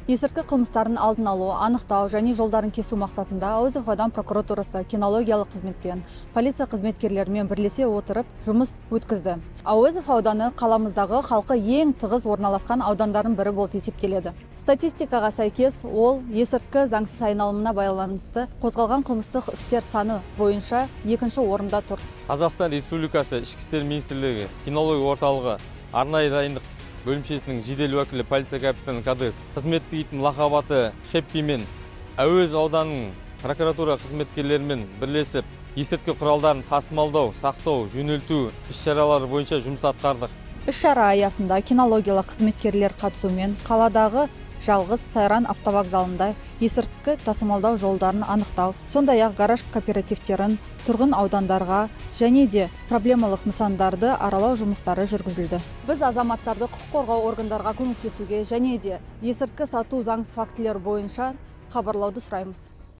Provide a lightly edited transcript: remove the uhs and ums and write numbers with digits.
Есірткі қылмыстарын алдын алу, анықтау және жолдарын кесу мақсатында Әуезов аудан прокуратурасы кинологиялық қызметпен, полиция қызметкерлерімен бірлесе отырып жұмыс өткізді. Әуезов ауданы қаламыздағы халқы ең тығыз орналасқан аудандардың бірі болып есептеледі. Статистикаға сәйкес, ол есірткі заңсыз айналымына байланысты қозғалған қылмыстық істер саны бойынша екінші орында тұр. Қазақстан Республикасы Ішкі істер министрлігі кинология орталығы арнайы дайындық бөлімшесінің жедел уәкілі полиция капитаны Кадыр қызметтік итім лақабаты Шеппи мен Әуезов ауданының прокуратура қызметкерлерімен бірлесіп есірткі құралдарын тасымалдау, сақтау, жөнелту іс-шаралары бойынша жұмыс атқардық. Іс-шара аясында кинологиялық қызметкерлер қатысуымен қаладағы жалғыз Сайран автовокзалында есірткі тасымалдау жолдарын анықтау, сондай-ақ гараж кооперативтерін, тұрғын аудандарға және де проблемалық нысандарды аралау жұмыстары жүргізілді. Біз азаматтарды құқық қорғау органдарға көмектесуге және де есірткі сату заңсыз фактілер бойынша хабарлауды сұраймыз.